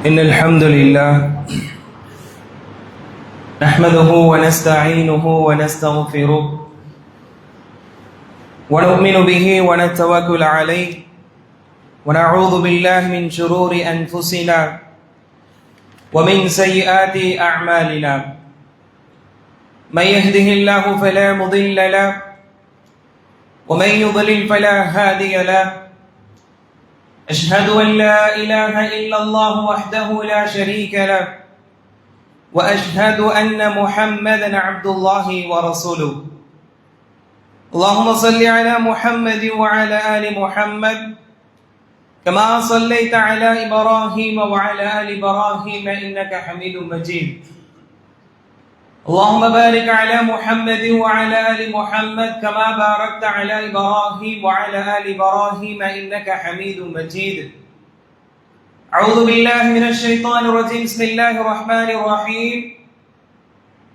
إن الحمد لله نحمده ونستعينه ونستغفره ونؤمن به ونتوكل عليه ونعوذ بالله من شرور أنفسنا ومن سيئات أعمالنا من يهده الله فلا مضل له ومن يضلل فلا هادي له أشهد أن لا إله إلا الله وحده لا شريك له وأشهد أن محمدا عبد الله ورسوله اللهم صل على محمد وعلى آل محمد كما صليت على إبراهيم وعلى آل إبراهيم إنك حميد مجيد اللهم بارك على محمد وعلى آل محمد كما باركت على إبراهيم وعلى آل إبراهيم إنك حميد مجيد أعوذ بالله من الشيطان الرجيم بسم الله الرحمن الرحيم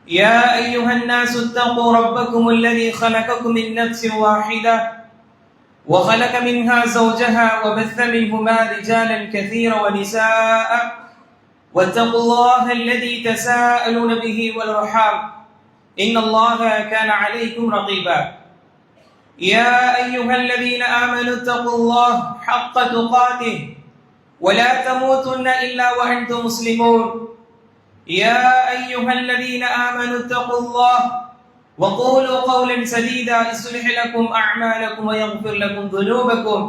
يا أيها الناس اتقوا ربكم الذي خلقكم من نفس واحدة وخلق منها زوجها وبث منهما رجالا كثيرا ونساء واتقوا الله الذي تساءلون به والأرحام إن الله كان عليكم رقيبا يا أيها الذين آمنوا اتقوا الله حق تقاته ولا تموتن إلا وأنتم مسلمون يا أيها الذين آمنوا اتقوا الله وقولوا قولا سديدا يصلح لكم أعمالكم ويغفر لكم ذنوبكم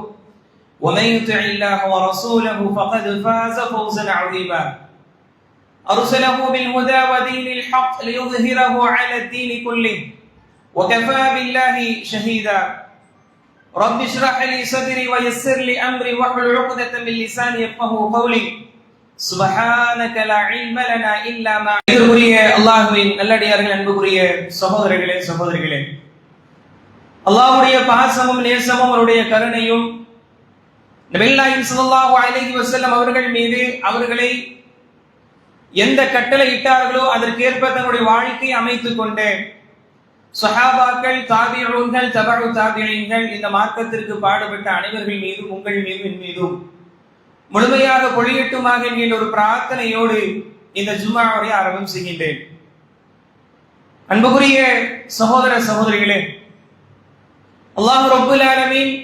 ومن يطع الله ورسوله فقد فاز فوزا عظيما أرسله بالهدى ودين الحق ليظهره على الدين كله وكفى بالله شهيدا رب اشرح لي صدري ويسر لي أمري واحلل عقدة من لساني يفقهوا قولي سبحانك لا علم لنا إلا ما அல்லாஹ்வின் நல்லடியார்கள் அன்புக்குரிய சகோதரர்களே சகோதரிகளே அல்லாஹ்வுடைய பாசமும் நேசமும் அவருடைய கருணையும் நபிகள் ஸல்லல்லாஹு அலைஹி வஸல்லம் அவர்கள் மீது அவர்களை எந்த கட்டளை இட்டார்களோ அதற்கேற்ப தங்களுடைய வாழ்க்கையை அமைத்துக் கொண்டு சஹாபாக்கள் தாபிஊன்கள் தபஉ தாபிஈன்கள் இந்த மார்க்கத்திற்கு பாடுபட்ட அனைவர்கள் மீதும் உங்கள் மீதும் என் மீதும் முழுமையாக பொழியட்டுமாக என்கின்ற ஒரு பிரார்த்தனையோடு இந்த ஜும்ஆவை ஆரம்பம் செய்கின்றேன். அன்புக்குரிய சகோதர சகோதரிகளே, அல்லாஹ் ரப்பல் ஆலமீன்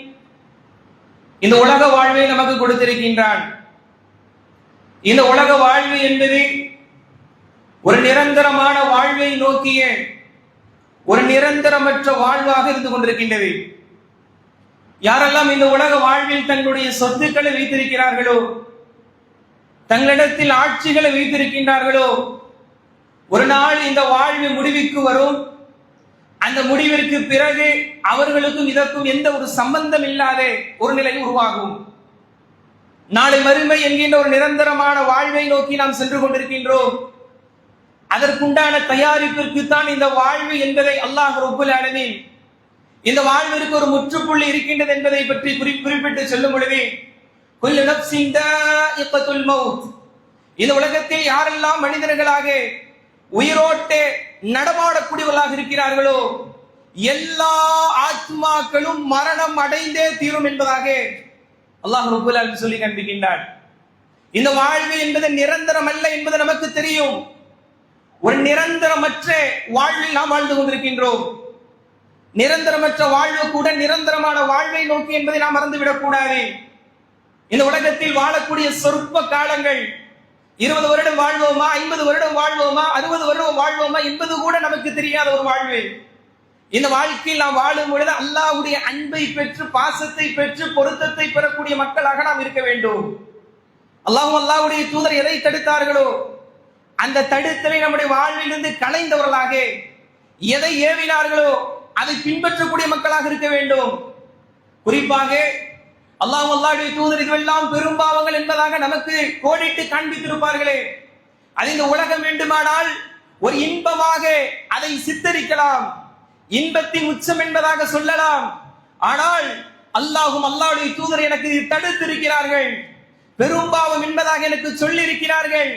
இந்த உலக வாழ்வை நமக்கு கொடுத்திருக்கின்றான். இந்த உலக வாழ்வு என்பது ஒரு நிரந்தரமான வாழ்வை நோக்கிய ஒரு நிரந்தரமற்ற வாழ்வாக இருந்து கொண்டிருக்கின்றது. யாரெல்லாம் இந்த உலக வாழ்வில் தங்களுடைய சொத்துக்களை வைத்திருக்கிறார்களோ, தங்களிடத்தில் ஆட்சிகளை வைத்திருக்கின்றார்களோ, ஒரு நாள் இந்த வாழ்வு முடிவுக்கு வரும். அந்த முடிவிற்கு பிறகு அவர்களுக்கும் இதற்கும் எந்த ஒரு சம்பந்தம் இல்லாத ஒரு நிலை உருவாகும். நாளை மறுமை என்கின்ற ஒரு நிரந்தரமான வாழ்வை நோக்கி நாம் சென்று கொண்டிருக்கின்றோம். அதற்குண்டான தயாரிப்பிற்கு தான் இந்த வாழ்வு என்பதை அல்லாஹ் ரப்பல் ஆலமீன் இந்த வாழ்விற்கு ஒரு முற்றுப்புள்ளி இருக்கின்றது என்பதை பற்றி குறிப்பிட்டு சொல்லும் பொழுது குல்லு நஃப்ஸின் தாயிகத்துல் மௌத், இந்த உலகத்தில் யாரெல்லாம் மனிதர்களாக உயிரோட்டே நடமாடக்கூடியவர்களாக இருக்கிறார்களோ எல்லா ஆத்மாக்களும் மரணம் அடைந்தே தீரும் என்பதாக அல்லாஹ் ரப்பல் ஆலமீன் சொல்லி காண்பிக்கின்றார். இந்த வாழ்வு என்பது நிரந்தரம் அல்ல என்பது நமக்கு தெரியும். ஒரு நிரந்தரமற்ற வாழ்வில் நாம் வாழ்ந்து கொண்டிருக்கின்றோம். நிரந்தரமற்ற வாழ்வு கூட நிரந்தரமான வாழ்வை நோக்கி என்பதை நாம் மறந்துவிடக் கூடாது. இந்த உலகத்தில் வாழக்கூடிய சொற்ப காலங்கள், 20 வருடம் வாழ்வோமா, 50 வருடம் வாழ்வோமா, 60 வருடம் வாழ்வோமா என்பது கூட நமக்கு தெரியாத ஒரு வாழ்வு. இந்த வாழ்க்கையில் நாம் வாழும் பொழுது அல்லாஹ்வுடைய அன்பை பெற்று பாசத்தை பெற்று பொருத்தத்தை பெறக்கூடிய மக்களாக நாம் இருக்க வேண்டும். அல்லாஹ்வுடைய தூதர் எதை தடுத்தார்களோ அந்த தடுத்தலை நம்முடைய வாழ்விலிருந்து களைந்தவர்களாக, எதை ஏவினார்களோ அதை பின்பற்றக்கூடிய மக்களாக இருக்க வேண்டும். குறிப்பாக அல்லாஹ்வுடைய தூதர் இதுவெல்லாம் பெரும்பாவங்கள் என்பதாக நமக்கு கோடிட்டு காண்பித்திருப்பார்களே, அது இந்த உலகம் வேண்டுமானால் ஒரு இன்பமாக அதை சித்தரிக்கலாம், இன்பத்தின் உச்சம் என்பதாக சொல்லலாம். ஆனால் அல்லாஹ்வுடைய தூதர் எனக்கு தடுத்திருக்கிறார்கள், பெரும்பாவம் என்பதாக எனக்கு சொல்லி இருக்கிறார்கள்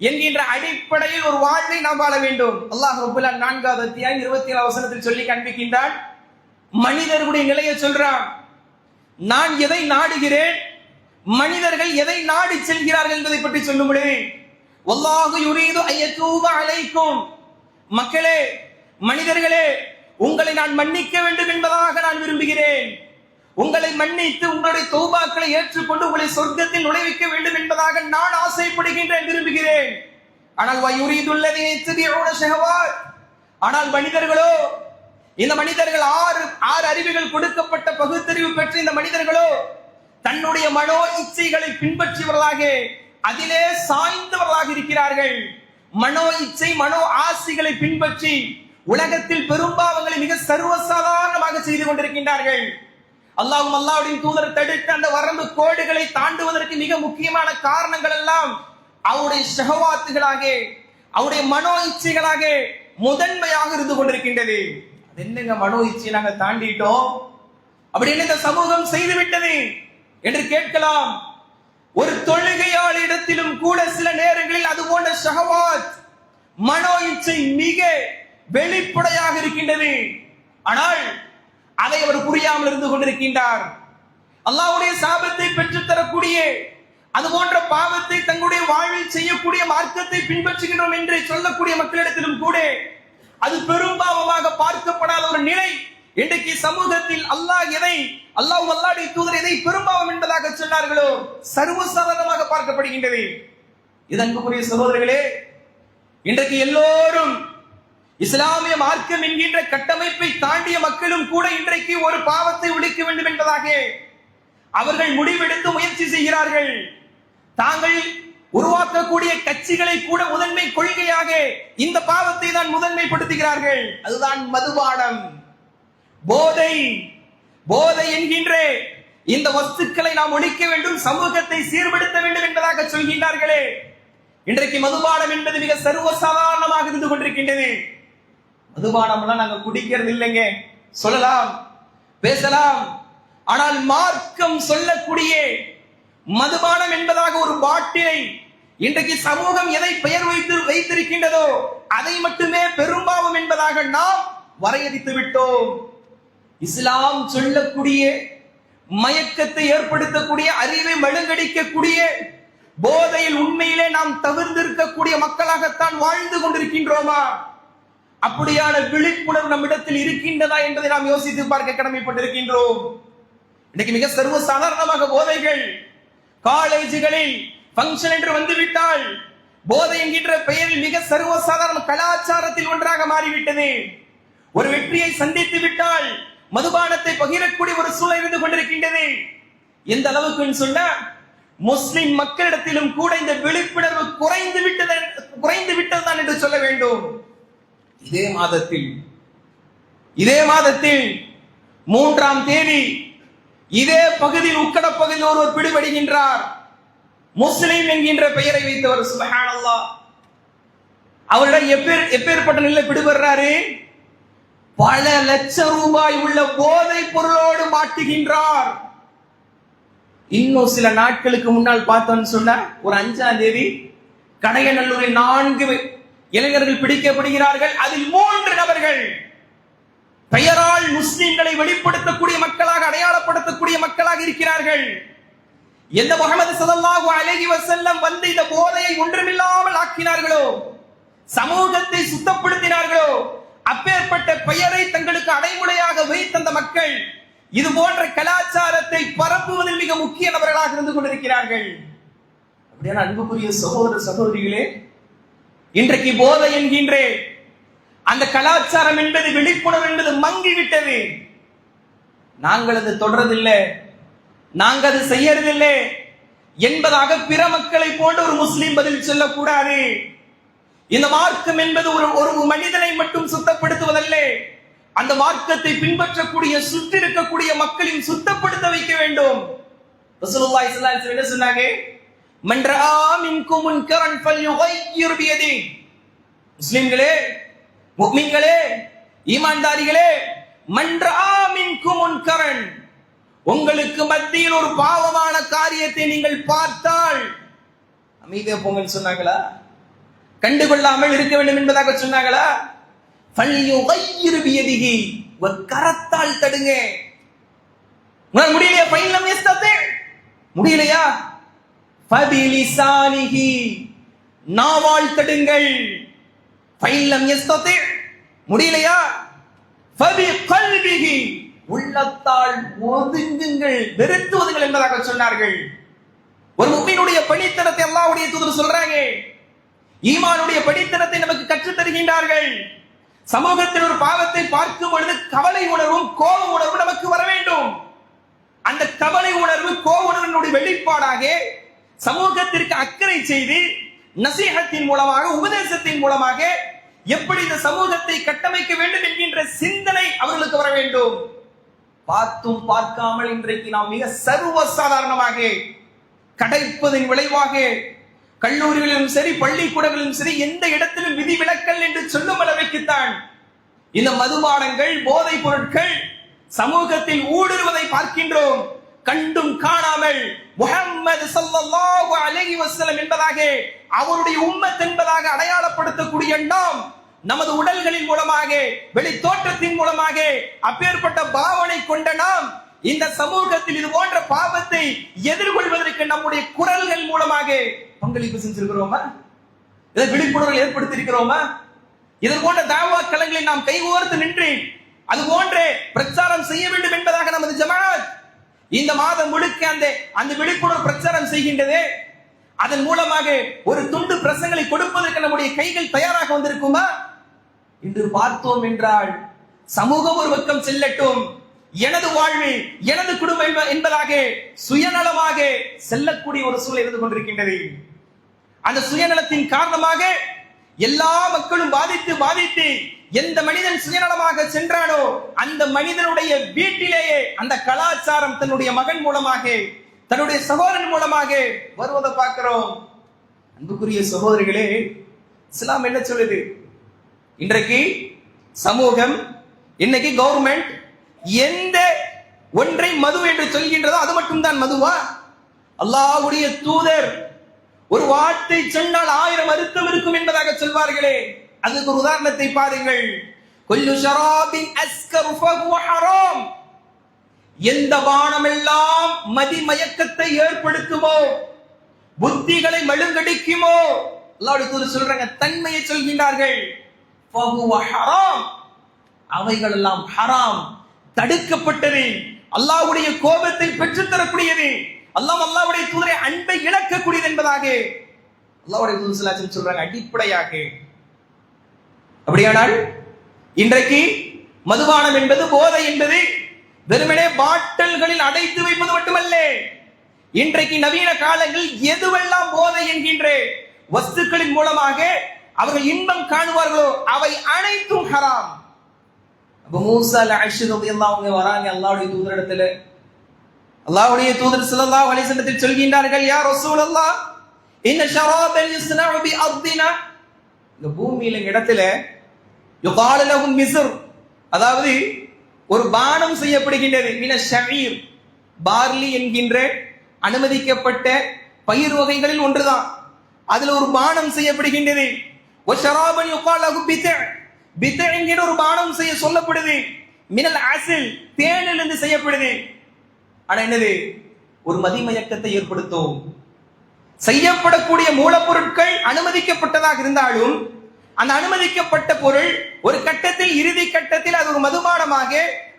என்கின்ற அடிப்படையில் ஒரு வாழ்வை நாம் வாழ வேண்டும். அல்லாஹ் ரப்பல் ஆலமீன் 4வது அத்தியாயம் 27வது வசனத்தில் சொல்லி காண்பிக்கின்றான். மனிதர்களுடைய நிலையை சொல்றான். நான் எதை நாடுகிறேன் மனிதர்கள் எதை நாடி செல்கிறார்கள் என்பதை பற்றி சொல்லும் பொழுது வல்லாஹு யுரீது அய்யதூப அலைக்கும், மக்களே மனிதர்களே உங்களை நான் மன்னிக்க வேண்டும் என்பதாக நான் விரும்புகிறேன். உங்களை மன்னித்து உங்களுடைய தௌபாக்களை ஏற்றுக்கொண்டு உங்களை சொர்க்கத்தில் நுழைவிக்க வேண்டும் என்பதாக நான் ஆசைப்படுகின்றேன், விரும்புகிறேன். ஆனால் வயுரீதுல்லதீன யத்தபிஊன ஷஹவாத், ஆனால் மனிதர்களோ, இந்த மனிதர்கள் ஆறு அறிவுகள் கொடுக்கப்பட்ட பகுத்தறிவு பெற்ற இந்த மனிதர்களோ தன்னுடைய மனோ இச்சைகளை பின்பற்றியவர்களாக அதிலே சாய்ந்தவர்களாக இருக்கிறார்கள். மனோ இச்சை மனோ ஆசைகளை பின்பற்றி உலகத்தில் பெரும்பாவங்களை மிக சர்வசாதாரணமாக செய்து கொண்டிருக்கின்றார்கள். அல்லாஹ்வும் அல்லாஹ்வுடைய தூதர் தடுத்த அந்த வரம்பு கோடுகளை தாண்டுவதற்கு மிக முக்கியமான காரணங்கள் எல்லாம் அவருடைய ஷஹவாத்துகளாக அவருடைய மனோ இச்சைகளாக முதன்மையாக இருந்து கொண்டிருக்கின்றது. அது என்னங்க மனோ இச்சை நாங்க தாண்டிட்டோம், அப்படி என்ன இந்த சமூகம் செய்துவிட்டது என்று கேட்கலாம். ஒரு தொழுகையாளர் இடத்திலும் கூட சில நேரங்களில் அது போன்ற ஷஹவாத் மனோ இச்சை மிக வெளிப்படையாக இருக்கின்றது. ஆனால் அதை அவர் புரியாமல் இருந்து கொண்டிருக்கின்றார். அல்லாஹ்வுடைய சாபத்தை பெற்றுத் தரக்கூடிய அது போன்ற பாவத்தை தங்களுடைய வாழ்வில் செய்யக்கூடிய மார்க்கத்தை பின்பற்றுகின்றோம் என்று சொல்லக்கூடிய மக்களிடத்திலும் கூட அது பெரும்பாவமாக பார்க்கப்படாத ஒரு நிலை இன்றைக்கு சமூகத்தில் அல்லாஹ்வும் அல்லாஹ்வுடைய தூதர் எதை பெரும்பாவம் என்பதாக சொன்னார்களோ சர்வசாதாரணமாக பார்க்கப்படுகின்றது. இதற்குரிய சகோதரர்களே, இன்றைக்கு எல்லோரும் இஸ்லாமிய மார்க்கம் என்கின்ற கட்டமைப்பை தாண்டிய மக்களும் கூட இன்றைக்கு ஒரு பாவத்தை ஒழிக்க வேண்டும் என்பதாக அவர்கள் முடிவெடுத்து முயற்சி செய்கிறார்கள். தாங்கள் உருவாக்கக்கூடிய கட்சிகளை கூட முதன்மை கொள்கையாக இந்த பாவத்தை தான் முதன்மைப்படுத்துகிறார்கள். அதுதான் மதுபானம், போதை என்கின்ற இந்த வஸ்துக்களை நாம் ஒழிக்க வேண்டும், சமூகத்தை சீர்படுத்த வேண்டும் என்பதாக சொல்கின்றார்களே. இன்றைக்கு மதுபானம் என்பது மிக சர்வசாதாரணமாக இருந்து கொண்டிருக்கின்றது. மதுபானம் எல்லாம் நாங்க குடிக்கிறது இல்லைங்க, சொல்லலாம் பேசலாம். ஆனால் மார்க்கம் சொல்லக்கூடிய மதுபானம் என்பதாக ஒரு பாட்டிலை இன்றைக்கு சமூகம் எதை பெயர் வைத்திருக்கின்றதோ அதை மட்டுமே பெரும்பாவம் என்பதாக நாம் வரையறுத்து விட்டோம். இஸ்லாம் சொல்லக்கூடிய மயக்கத்தை ஏற்படுத்தக்கூடிய, அறிவை மழுங்கடிக்கக்கூடிய போதையில் உண்மையிலே நாம் தவிர்த்திருக்கக்கூடிய மக்களாகத்தான் வாழ்ந்து கொண்டிருக்கின்றோமா? அப்படியான விழிப்புணர்வு நம்மிடத்தில் இருக்கின்றதா என்பதை நாம் யோசித்து பார்க்க கடமைப்பட்டிருக்கின்றோம். இன்னைக்கு மிக சர்வசாதாரணமாக போதைகள் காலேஜுகளில் பங்கன் என்று வந்துவிட்டால் போதை என்கின்ற பெயரில் மிக சர்வசாதாரண கலாச்சாரத்தில் ஒன்றாக மாறிவிட்டது. ஒரு வெற்றியை சந்தித்து விட்டால் மதுபானத்தை பகிரக்கூடிய ஒரு சூழல் இருந்து கொண்டிருக்கின்றது. எந்த அளவுக்கு சொன்ன முஸ்லிம் மக்களிடத்திலும் கூட இந்த விழிப்புணர்வு குறைந்து விட்டதுதான் என்று சொல்ல வேண்டும். இதே மாதத்தில் 3ஆம் தேதி இதே பகுதியில் உக்கட பகுதியில் ஒருவர் பிடிபடுகின்றார். முஸ்லிம் என்கின்ற பெயரை வைத்தவர். சுப்ஹானல்லாஹ், அவரிடம் எப்பேற்பட்ட நிலை பிடிபடுறாரு? பல லட்சம் ரூபாய் உள்ள போதை பொருளோடு மாட்டுகின்றார். இன்னும் சில நாட்களுக்கு முன்னால் பார்த்தோம்னு சொன்ன ஒரு 5ஆம் தேதி கடையநல்லூரில் 4 இளைஞர்கள் பிடிக்கப்படுகிறார்கள். அதில் 3 நபர்கள் பெயரால் முஸ்லிம்களை வெளிப்படுத்தக்கூடிய மக்களாக, அடையாளப்படுத்தக்கூடிய மக்களாக இருக்கிறார்கள். எந்த முஹம்மது ஸல்லல்லாஹு அலைஹி வஸல்லம் வந்து இந்த போதையை ஒன்றுமில்லாமல் ஆக்கினார்களோ, சமூகத்தை சுத்தப்படுத்தினார்களோ, அப்பேற்பட்ட பெயரை தங்களுக்கு அடைமொழியாக வைத்த அந்த மக்கள் இது போன்ற கலாச்சாரத்தை பரப்புவதில் மிக முக்கிய நபர்களாக இருந்து கொண்டிருக்கிறார்கள். அப்படியான அன்புக்குரிய சகோதர சகோதரிகளே, இன்றைக்கு போதை என்கின்ற அந்த கலாச்சாரம் என்பது, விழிப்புணர்வு என்பது மங்கிவிட்டது. நாங்கள் அது தொடர்றதில்லை, நாங்கள் அது செய்யறதில்லை என்பதாக பிற மக்களை போன்ற ஒரு முஸ்லிம் பதில் சொல்லக்கூடாது. இந்த மார்க்கம் என்பது ஒரு மனிதனை மட்டும் சுத்தப்படுத்துவதல்ல, அந்த மார்க்கத்தை பின்பற்றக்கூடிய சுற்றி இருக்கக்கூடிய மக்களையும் சுத்தப்படுத்த வைக்க வேண்டும். ரசூலுல்லாஹி ஸல்லல்லாஹு அலைஹி வஸல்லம் என்ன சொன்னாங்க? மன் ரஆ மின்கும் முன்கரன் ஃபல்யுகையிர் பியதி. முஸ்லிம்களே, முஃமின்களே, ஈமான்தாரிகளே, மன் ரஆ மின்கும் முன்கரன், உங்களுக்கு மத்தியில் ஒரு பாவமான காரியத்தை நீங்கள் பார்த்தால் அமைதியா போங்கன்னு சொன்னாங்களா? கண்டுகொள்ளாமல் இருக்க வேண்டும் என்பதாக சொன்னாங்களா? ஃபல்யுகையிர் பியதிஹி, ஒரு கரத்தால் தடுங்க. உங்களால் முடியலையா? ஃபைலம் யஸ்ததி, முடியலையா? ஃபபிலிசானிஹி, நாவால் தடுங்கள். ஃபைல்லம் யஸ்ததி, முடியலையா? ஃபபிகல்பிஹி, உள்ளத்தால் ஒதுங்குங்கள், வெறுத்து ஒதுங்கள் என்பதாக சொன்னார்கள். ஒரு முஃமினுடைய படித்தனத்தை அல்லாஹ்வுடைய தூதர் சொல்றாங்க. ஈமானுடைய படித்தனத்தை நமக்கு கற்றுத் தருகின்றார்கள். சமூகத்தில் ஒரு பாவத்தை பார்க்கும் பொழுது கவலை உணர்வும் கோப உணர்வும் நமக்கு வர வேண்டும். அந்த கவலை உணர்வு கோப உணர்வினுடைய வெளிப்பாடாக சமூகத்திற்கு அக்கறை செய்து நசீஹத்தின் மூலமாக, உபதேசத்தின் மூலமாக எப்படி இந்த சமூகத்தை கட்டமைக்க வேண்டும் என்கின்ற சிந்தனை அவர்களுக்கு வர வேண்டும். பார்த்தும் பார்க்காமல் இன்றைக்கு நாம் மிக சர்வசாதாரணமாக கடைப்பதன் விளைவாக கல்லூரிகளிலும் சரி, பள்ளிக்கூடங்களிலும் சரி, எந்த இடத்திலும் விதிவிலக்கல் என்று சொல்லும் அளவுக்குத்தான் இந்த மதுபானங்கள், போதைப் பொருட்கள் சமூகத்தில் ஊடுருவதை பார்க்கின்றோம். கண்டும் காணாமல் முஹம்மது ஸல்லல்லாஹு அலைஹி வஸல்லம் என்பதாக, அவருடைய உம்மத் என்பதாக அடையாளப்படுத்தக்கூடிய நாம் நமது உடல்களின் மூலமாக, வெளி தோற்றத்தின் மூலமாக அப்பேற்பட்ட பாவனை கொண்ட நாம் இந்த சமூகத்தில் இது போன்ற பாவத்தை எதிர்கொள்வதற்கு நம்முடைய குரல்கள் மூலமாக பங்களிப்பு செஞ்சிருக்கிறோமா? இதை விழிப்புணர்வு ஏற்படுத்தி இருக்கிறோமா? இது போன்ற தாவா களங்களை நாம் கைகோர்த்து நின்று அது போன்ற பிரச்சாரம் செய்ய வேண்டும் என்பதாக நமது ஜமாத் இந்த மாதம் முழுக்க அந்த விழிப்புணர்வு பிரச்சாரம் செய்கின்றது. அதன் மூலமாக ஒரு துண்டு பிரசங்களை கொடுப்பதற்கு நம்முடைய கைகள் தயாராக வந்திருக்குமா? இன்று பார்த்தோம் என்றால் சமூகம் ஒரு பக்கம் செல்லட்டும், எனது வாழ்வு, எனது குடும்பம் என்பதாக சுயநலமாக செல்லக்கூடிய ஒரு சூழல் இருந்து கொண்டிருக்கின்றது. அந்த சுயநலத்தின் காரணமாக எல்லா மக்களும் பாதித்து எந்த மனிதன் சுயநலமாக சென்றானோ அந்த மனிதனுடைய வீட்டிலேயே அந்த கலாச்சாரம் தன்னுடைய மகன் மூலமாக, தன்னுடைய சகோதரன் மூலமாக வருவதை பார்க்கிறோம். அன்புக்குரிய சகோதரிகளே, இஸ்லாம் என்ன சொல்லுது? இன்றைக்கு சமூகம், இன்னைக்கு கவர்மெண்ட் எந்த ஒன்றை மது என்று சொல்கின்றதோ அது மட்டும்தான் மதுவா? அல்லாஹ்வுடைய தூதர் ஒரு வார்த்தை சொன்னால் 1000 அர்த்தம் இருக்கும் என்பதாக சொல்வார்களே. அதுக்கு ஒரு உதாரணத்தை பாருங்கள். குல்லு ஷராபின் அஸ்கரு ஃபஹுவ ஹராம், எந்த பானம் எல்லாம் மதிமயக்கத்தை ஏற்படுத்துமோ, புத்திகளை மழுங்கடிக்குமோ, அல்லாஹ்வுடைய தூதர் சொல்றாங்க, தன்மையை சொல்கின்றார்கள், ஃபஹுவ ஹராம், அவைகள் எல்லாம் ஹராம், தடுக்கப்பட்டது, அல்லாஹ்வுடைய கோபத்தை பெற்றுத் தரக்கூடியது, அல்லாஹ்வுடைய தூதரை அன்பை இழக்கக்கூடியது என்பதாக அல்லாஹ்வுடைய தூதர் ஸல்லல்லாஹு அலைஹி வஸல்லம் சொல்றாங்க அடிப்படையாக. அப்படியானால் இன்றைக்கு மதுபானம் என்பது, போதை என்பது வெறுமனே பாட்டில்களில் அடைத்து வைப்பது மட்டுமல்ல. இன்றைக்கு நவீன காலங்களில் எதுவெல்லாம் போதை என்கின்ற வஸ்துக்களின் மூலமாக அவர்கள் இன்பம் காணுவார்களோ அவை அனைத்தும் ஹராம். அபூ மூஸா அல்-அஷ்அரி ரலியல்லாஹு அன்ஹு வராங்க அல்லாஹ்வுடைய தூதரிடத்துல. அல்லாஹ்வுடைய தூதர் ஸல்லல்லாஹு அலைஹி வஸல்லம் சொல்கின்றார்கள், யா ரசூலல்லாஹ், இன்ன ஷராபன் யுஸ்னஉ பி அர்தினா, இந்த பூமியில இடத்துல யுகால லஹு மிஸ்ர், அதாவது ஒரு பானம் செய்யப்படுகின்றது, மின ஷஈர், பார்லி என்கின்ற அனுமதிக்கப்பட்ட பயிர் வகைகளில் ஒன்றுதான். அதுல ஒரு பானம் செய்யப்படுகின்றது. வ ஷராபன் யுகால லஹு பித்அ, பித்அ என்கிற ஒரு பானம் செய்ய சொல்லப்படுது. மினல் அஸல், தேனிலிருந்து செய்யப்படுது. ஆனா என்னது? ஒரு மதிமயக்கத்தை ஏற்படுத்தும். செய்யப்படக்கூடிய மூலப்பொருட்கள் அனுமதிக்கப்பட்டதாக இருந்தாலும் அந்த அனுமதிக்கப்பட்ட பொருள் ஒரு கட்டத்தில், இறுதி கட்டத்தில் அது ஒரு மதுபானமாக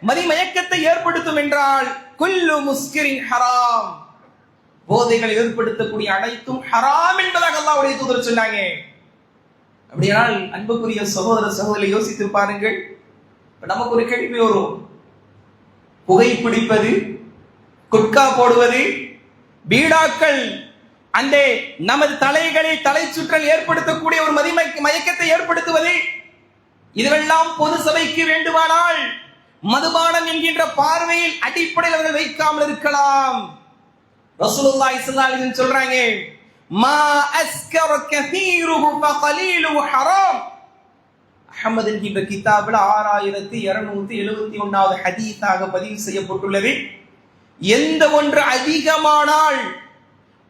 மதிமயக்கத்தை ஏற்படுத்தும் என்றால் குல்லு முஸ்கிரின் ஹராம், போதைகளை ஏற்படுத்தக்கூடிய அனைத்தும் ஹராம் என்பதாக அல்லாஹ்வுடைய தூதர் சொன்னாங்க. அப்படியானால் அன்புக்குரிய சகோதர சகோதரி யோசித்து பாருங்கள். நமக்கு ஒரு கேள்வி வரும், புகைப்பிடிப்பது, குட்கா போடுவது, பீடாக்கள் அந்த நமது தலைகளில் தலை சுற்றல் ஏற்படுத்தக்கூடிய ஒரு மயக்கத்தை ஏற்படுத்துவது, இதுவெல்லாம் பொது சபைக்கு வேண்டுமானால் மதுபானம் என்கின்ற பார்வையில் அடிப்படையில் அவர்கள் வைக்காமல் இருக்கலாம். ரசூலுல்லாஹி ஸல்லல்லாஹு அலைஹி வஸல்லம் சொல்றாங்க, மா அஸ்கர கஸீருஹு ஃபகலீலுஹு ஹராம். அஹ்மத் என்கின்ற கிதாபில் 6271வது ஹதீஸாக பதிவு செய்யப்பட்டுள்ளது. எந்த ஒன்று அதிகமானால்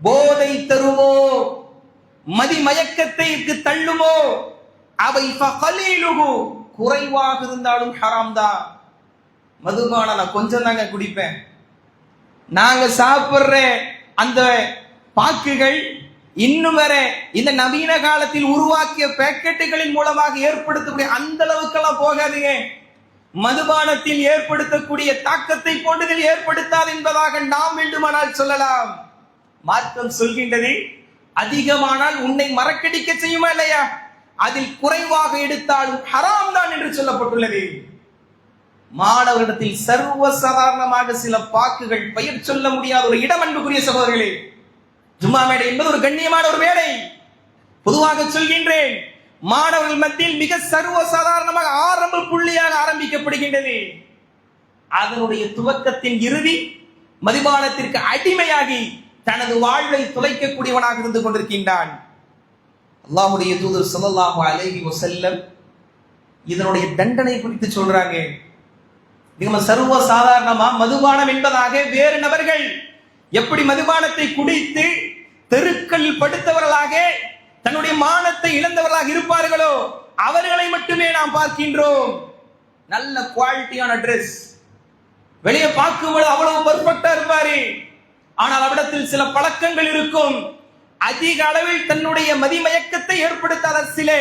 போதை தருமோ, மதிமயக்கத்தை தள்ளுமோ, அவை ஃபகலீலுஹு, குறைவாக இருந்தாலும் ஹராம் தான். மதுபானம் நான் கொஞ்சம் தாங்க குடிப்பேன், நாங்க சாப்பிடுற அந்த பாக்குகள் இன்னும் வரை இந்த நவீன காலத்தில் உருவாக்கிய பேக்கெட்டுகளின் மூலமாக ஏற்படுத்தக்கூடிய அந்த அளவுக்கெல்லாம் போகாதீங்க. மதுபானத்தில் ஏற்படுத்தக்கூடிய தாக்கத்தை போன்றதில் ஏற்படுத்தாது என்பதாக நாம் வேண்டுமானால் சொல்லலாம். மார்க்கம் சொல்கின்றது, அதிகமானால் உன்னை மறக்கடிக்க செய்யுமா இல்லையா? அதில் குறைவாக எடுத்தாலும் ஹராம் தான் என்று சொல்லப்பட்டுள்ளது. மாணவரிடத்தில் சர்வசாதாரணமாக சில பாக்குகள் பெயர் சொல்ல முடியாத ஒரு இடம். அன்புக்குரிய சகோதரர்களே, ஜும்மா மேடை என்பது ஒரு கண்ணியமான ஒரு மேடை. பொதுவாக சொல்கின்றேன், மாணவர்கள் மத்தியில் மிக சர்வசாதாரணமாக ஆரம்ப புள்ளியாக ஆரம்பிக்கப்படுகின்றது. அதனுடைய துவக்கத்தின் இறுதி மதுபானத்திற்கு அடிமையாகி தனது வாழ்வை துளைக்கக்கூடியவனாக இருந்து கொண்டிருக்கின்றான். அல்லாஹ்வுடைய தூதர் ஸல்லல்லாஹு அலைஹி வஸல்லம் இதனுடைய தண்டனை குறித்து சொல்றாங்க. நம்ம சர்வ சாதாரணமா மதுபானம் என்பதாக வேறு நபர்கள் எப்படி மதுபானத்தை குடித்து தெருக்கள் படுத்தவர்களாக தன்னுடைய மானத்தை இழந்தவர்களாக இருப்பார்களோ அவர்களை மட்டுமே நாம் பார்க்கின்றோம். நல்ல குவாலிட்டியான ட்ரெஸ், வெளியே பார்க்கும்போது அவ்வளவு பெர்ஃபெக்ட்டா இருப்பாரு. ஆனால் அவரிடத்தில் சில பழக்கங்கள் இருக்கும். அதிக அளவில் தன்னுடைய மதிமயக்கத்தை ஏற்படுத்தாத சில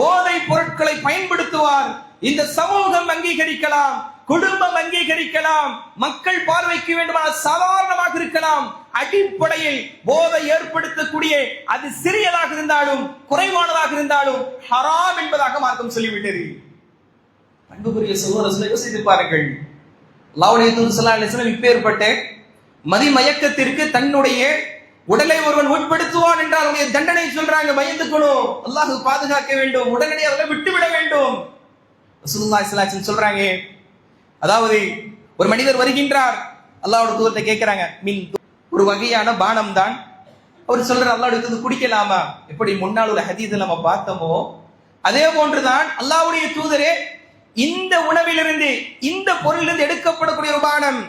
போதை பொருட்களை பயன்படுத்துவார். இந்த சமூகம் அங்கீகரிக்கலாம், குடும்பம் அங்கீகரிக்கலாம், மக்கள் பார்வைக்கு வேண்டுமான சாதாரணமாக இருக்கலாம். அடிப்படையில் போதை ஏற்படுத்தக்கூடிய அது சிறியதாக இருந்தாலும் குறைவானதாக இருந்தாலும் ஹராம் என்பதாக மார்க்கம் சொல்லிவிட்டது. அன்புக்குரிய சகோதரர்களை யோசித்து பாருங்கள். அல்லாஹ்வுடைய தூதர் ஸல்லல்லாஹு அலைஹி வஸல்லம் இப்பேற்பட்ட மதிமயக்கத்திற்கு தன்னுடைய உடலை ஒருவன் உட்படுத்துவான் என்றால் அவருடைய தண்டனை சொல்றாங்க. பயந்துக்கணும், அல்லாஹ் பாதுகாக்க வேண்டும், உடனடியாக அதை விட்டுவிட வேண்டும். ரசூலுல்லாஹி ஸல்லல்லாஹு அலைஹி வஸல்லம் சொல்றாங்க, அதாவது ஒரு மனிதர் வருகின்றார், அல்லாஹ்வுடைய தூதர்ட்ட கேட்கிறாங்க, மீன் ஒரு வகையான பானம் தான். அவர் சொல்றார், அல்லாஹ்வுடைய தூதர் குடிக்கலாமா? எப்படி முன்னால் ஒரு ஹதீஸில் நம்ம பார்த்தோமோ அதே போன்றுதான் அல்லாஹ்வுடைய தூதரே, இந்த உணவிலிருந்து இந்த பொருளிலிருந்து எடுக்கப்படக்கூடிய ஒரு பானம்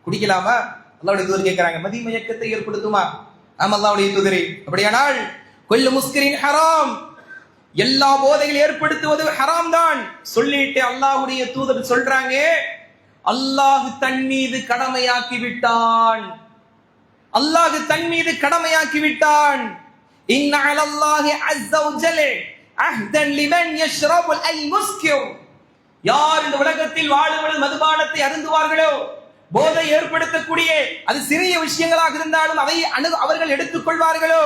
குடிக்கலாமா? அல்லாஹ்வுடைய தூதர் கேட்கிறாங்க, மதிமயக்கத்தை ஏற்படுத்துமா? ஆமா அல்லாஹ்வுடைய தூதரே, அப்படியானால் குல்லு முஸ்கிரின் ஹராம், எல்லா போதைகள் ஏற்படுத்துவது ஹராம் தான் சொல்லிட்டு அல்லாஹ்வுடைய தூதர் சொல்றாங்க, அல்லாஹ் தன் மீது கடமையாக்கி விட்டான். அல்லாஹ் தன் மீது கடமையாக்கி விட்டான். இன்ன அலல்லாஹி அஸ்ஸ வஜல்ல அஹ்தன் லிமன் யஷ்ரபுல் அல்-முஸ்கிர், யார் இந்த உலகத்தில் வாழும் மதுபானத்தை அருந்துவார்களோ, போதை ஏற்படுத்தக்கூடிய அது சிறிய விஷயங்களாக இருந்தாலும் அதை அவர்கள் எடுத்துக் கொள்வார்களோ,